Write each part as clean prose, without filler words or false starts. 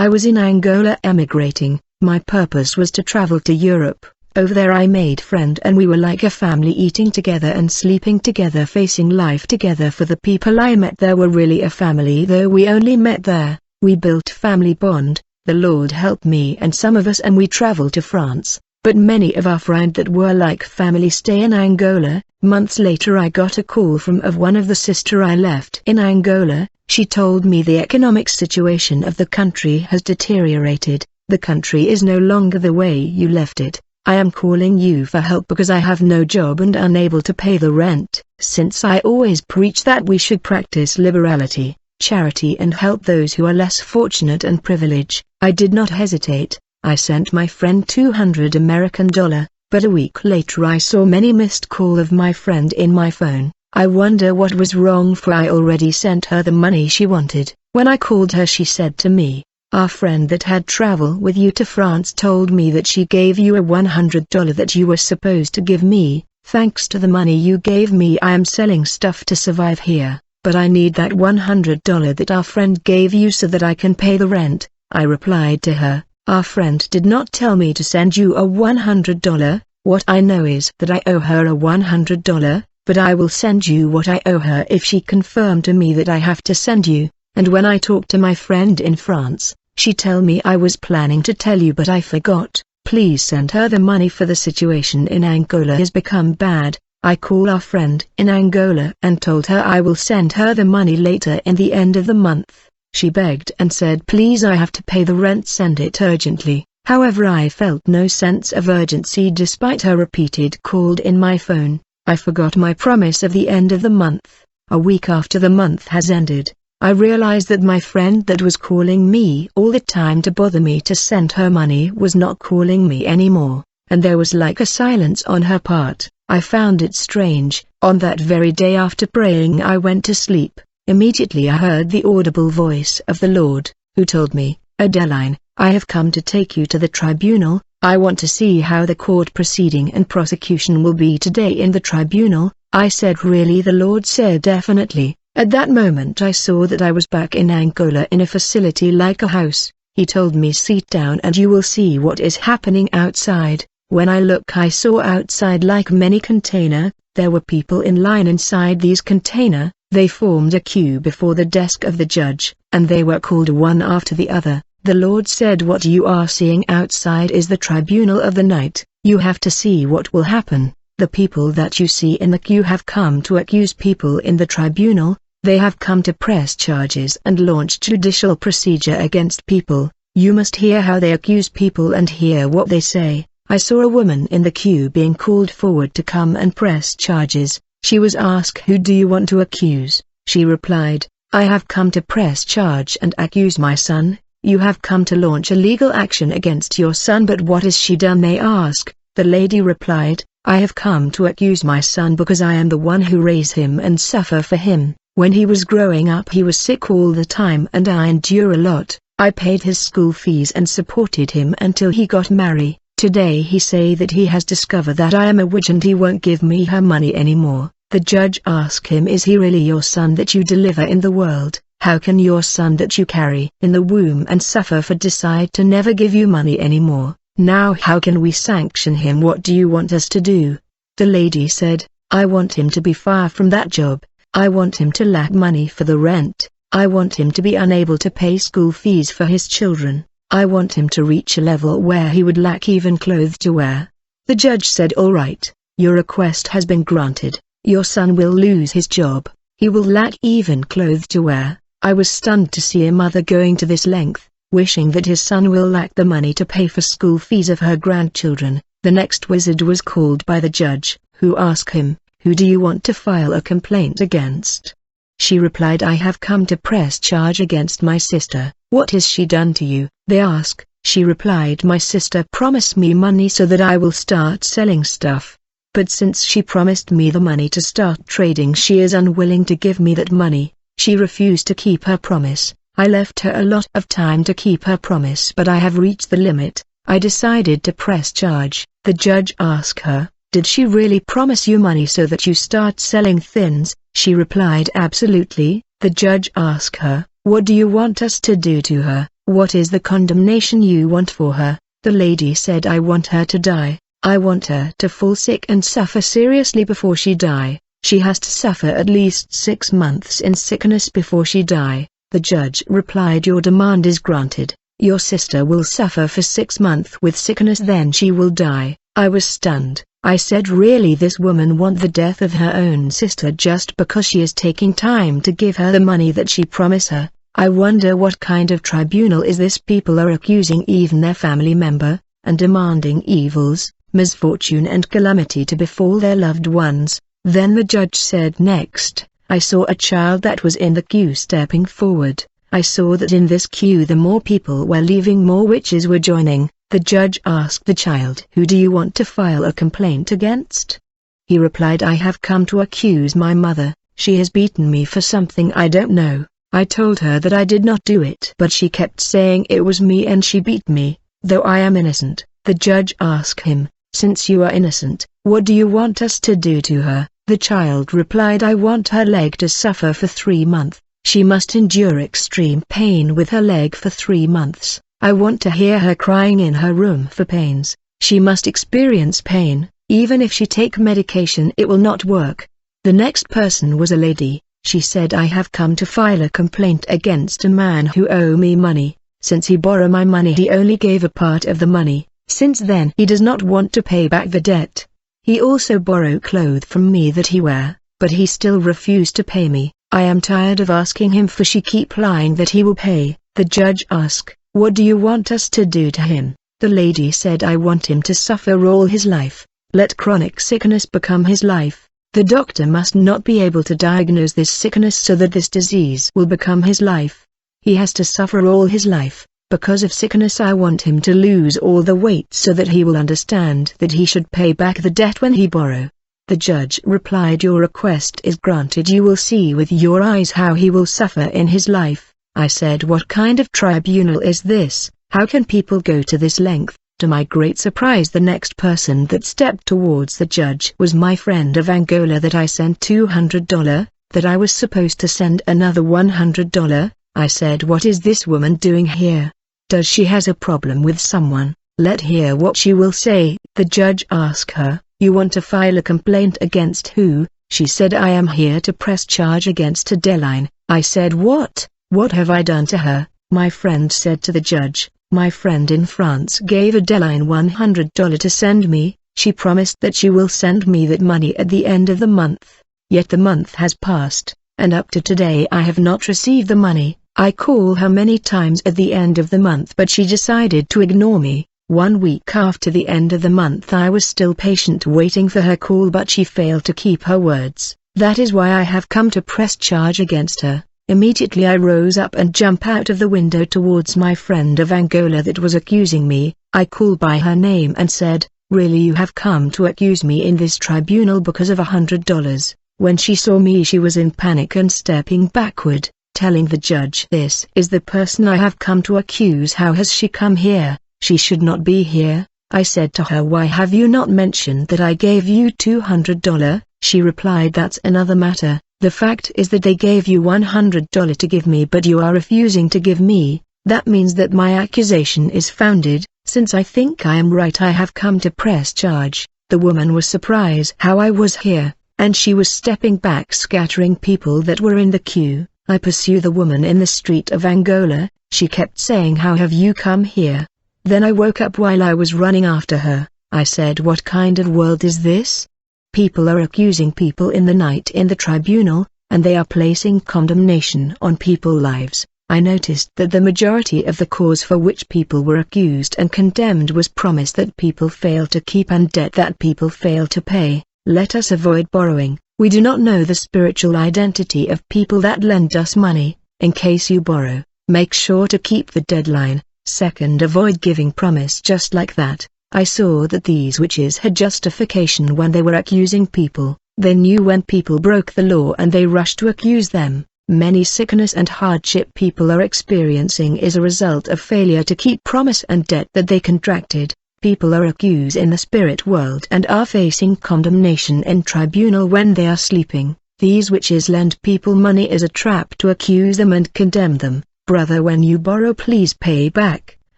I was in Angola emigrating. My purpose was to travel to Europe. Over there I made friend and we were like a family, eating together and sleeping together, facing life together. For the people I met there were really a family, though we only met there. We built family bond. The Lord helped me and some of us, and we traveled to France. But many of our friends that were like family stay in Angola. Months later I got a call from one of the sister I left in Angola. She told me the economic situation of the country has deteriorated. The country is no longer the way you left it. I am calling you for help because I have no job and unable to pay the rent. Since I always preach that we should practice liberality, charity and help those who are less fortunate and privileged, I did not hesitate. I sent my friend $200, but a week later I saw many missed calls of my friend in my phone. I wonder what was wrong, for I already sent her the money she wanted. When I called her she said to me, "Our friend that had traveled with you to France told me that she gave you a $100 that you were supposed to give me. Thanks to the money you gave me I am selling stuff to survive here, but I need that $100 that our friend gave you so that I can pay the rent." I replied to her, "Our friend did not tell me to send you a $100, what I know is that I owe her a $100, but I will send you what I owe her if she confirmed to me that I have to send you." And when I talked to my friend in France, she told me I was planning to tell you but I forgot. Please send her the money, for the situation in Angola has become bad. I called our friend in Angola and told her I will send her the money later in the end of the month. She begged and said, "Please, I have to pay the rent, send it urgently." However, I felt no sense of urgency despite her repeated call in my phone. I forgot my promise of the end of the month. A week after the month has ended, I realized that my friend that was calling me all the time to bother me to send her money was not calling me anymore, and there was like a silence on her part. I found it strange. On that very day after praying I went to sleep. Immediately I heard the audible voice of the Lord, who told me, "Adeline, I have come to take you to the tribunal. I want to see how the court proceeding and prosecution will be today in the tribunal." I said, "Really?" The Lord said, "Definitely." At that moment I saw that I was back in Angola in a facility like a house. He told me, "Sit down and you will see what is happening outside." When I looked I saw outside like many container. There were people in line inside these container. They formed a queue before the desk of the judge, and they were called one after the other. The Lord said, "What you are seeing outside is the tribunal of the night. You have to see what will happen. The people that you see in the queue have come to accuse people in the tribunal. They have come to press charges and launch judicial procedure against people. You must hear how they accuse people and hear what they say." I saw a woman in the queue being called forward to come and press charges. She was asked, "Who do you want to accuse?" She replied, "I have come to press charge and accuse my son." "You have come to launch a legal action against your son, but what has she done?" they asked. The lady replied, "I have come to accuse my son because I am the one who raised him and suffer for him. When he was growing up he was sick all the time and I endure a lot. I paid his school fees and supported him until he got married. Today he say that he has discovered that I am a witch and he won't give me her money anymore." The judge asked him, "Is he really your son that you deliver in the world? How can your son that you carry in the womb and suffer for decide to never give you money anymore? Now how can we sanction him? What do you want us to do?" The lady said, "I want him to be far from that job. I want him to lack money for the rent. I want him to be unable to pay school fees for his children. I want him to reach a level where he would lack even clothes to wear." The judge said, "All right, your request has been granted. Your son will lose his job. He will lack even clothes to wear." I was stunned to see a mother going to this length, wishing that his son will lack the money to pay for school fees of her grandchildren. The next wizard was called by the judge, who asked him, "Who do you want to file a complaint against?" She replied, "I have come to press charge against my sister." "What has she done to you?" they asked. She replied, "My sister promised me money so that I will start selling stuff. But since she promised me the money to start trading, she is unwilling to give me that money. She refused to keep her promise. I left her a lot of time to keep her promise, but I have reached the limit. I decided to press charge." The judge asked her, "Did she really promise you money so that you start selling things?" She replied, "Absolutely." The judge asked her, "What do you want us to do to her?" What is the condemnation you want for her? The lady said, I want her to die. I want her to fall sick and suffer seriously before she die. She has to suffer at least 6 months in sickness before she die. The judge replied, your demand is granted. Your sister will suffer for 6 months with sickness, then she will die. I was stunned. I said, really, this woman wants the death of her own sister just because she is taking time to give her the money that she promised her? I wonder what kind of tribunal is this? People are accusing even their family member, and demanding evils, misfortune and calamity to befall their loved ones. Then the judge said, next, I saw a child that was in the queue stepping forward. I saw that in this queue the more people were leaving, more witches were joining. The judge asked the child, who do you want to file a complaint against? He replied, I have come to accuse my mother. She has beaten me for something I don't know. I told her that I did not do it, but she kept saying it was me and she beat me, though I am innocent. The judge asked him, since you are innocent, what do you want us to do to her? The child replied, I want her leg to suffer for 3 months. She must endure extreme pain with her leg for 3 months. I want to hear her crying in her room for pains. She must experience pain. Even if she take medication, it will not work. The next person was a lady. She said, I have come to file a complaint against a man who owe me money. Since he borrowed my money, he only gave a part of the money. Since then he does not want to pay back the debt. He also borrowed clothes from me that he wear, but he still refused to pay me. I am tired of asking him, for she keep lying that he will pay. The judge asked, what do you want us to do to him? The lady said, I want him to suffer all his life. Let chronic sickness become his life. The doctor must not be able to diagnose this sickness so that this disease will become his life. He has to suffer all his life. Because of sickness, I want him to lose all the weight so that he will understand that he should pay back the debt when he borrow. The judge replied, your request is granted. You will see with your eyes how he will suffer in his life. I said, what kind of tribunal is this? How can people go to this length? To my great surprise, the next person that stepped towards the judge was my friend of Angola that I sent $200, that I was supposed to send another $100. I said, what is this woman doing here? Does she has a problem with someone? Let hear what she will say. The judge asked her, you want to file a complaint against who? She said, I am here to press charge against Adeline. I said, what? What have I done to her? My friend said to the judge, my friend in France gave Adeline $100 to send me. She promised that she will send me that money at the end of the month. Yet the month has passed, and up to today I have not received the money. I call her many times at the end of the month, but she decided to ignore me. 1 week after the end of the month, I was still patient waiting for her call, but she failed to keep her words. That is why I have come to press charge against her. Immediately I rose up and jumped out of the window towards my friend of Angola that was accusing me. I called by her name and said, really, you have come to accuse me in this tribunal because of $100. When she saw me, she was in panic and stepping backward, telling the judge, this is the person I have come to accuse. How has she come here? She should not be here. I said to her, why have you not mentioned that I gave you $200? She replied, that's another matter. The fact is that they gave you $100 to give me, but you are refusing to give me. That means that my accusation is founded. Since I think I am right, I have come to press charge. The woman was surprised how I was here, and she was stepping back, scattering people that were in the queue. I pursue the woman in the street of Angola. She kept saying, how have you come here? Then I woke up while I was running after her. I said, what kind of world is this? People are accusing people in the night in the tribunal, and they are placing condemnation on people's lives. I noticed that the majority of the cause for which people were accused and condemned was promise that people fail to keep and debt that people fail to pay. Let us avoid borrowing. We do not know the spiritual identity of people that lend us money. In case you borrow, make sure to keep the deadline. Second, avoid giving promise just like that. I saw that these witches had justification when they were accusing people. They knew when people broke the law and they rushed to accuse them. Many sickness and hardship people are experiencing is a result of failure to keep promise and debt that they contracted. People are accused in the spirit world and are facing condemnation in tribunal when they are sleeping. These witches lend people money as a trap to accuse them and condemn them. Brother, when you borrow please pay back.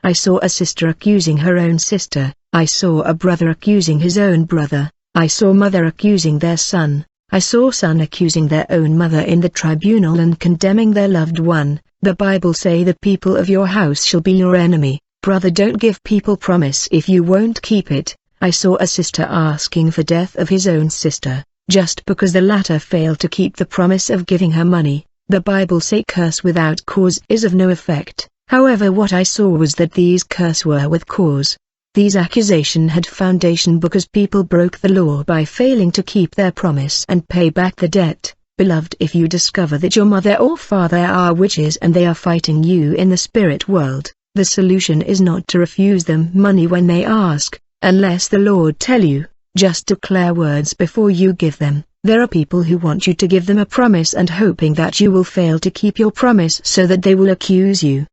I saw a sister accusing her own sister. I saw a brother accusing his own brother. I saw mother accusing their son. I saw son accusing their own mother in the tribunal and condemning their loved one. The Bible say the people of your house shall be your enemy. Brother, don't give people promise if you won't keep it. I saw a sister asking for death of his own sister, just because the latter failed to keep the promise of giving her money. The Bible say curse without cause is of no effect. However, what I saw was that these curse were with cause. These accusation had foundation because people broke the law by failing to keep their promise and pay back the debt. Beloved, if you discover that your mother or father are witches and they are fighting you in the spirit world, the solution is not to refuse them money when they ask, unless the Lord tell you. Just declare words before you give them. There are people who want you to give them a promise and hoping that you will fail to keep your promise so that they will accuse you.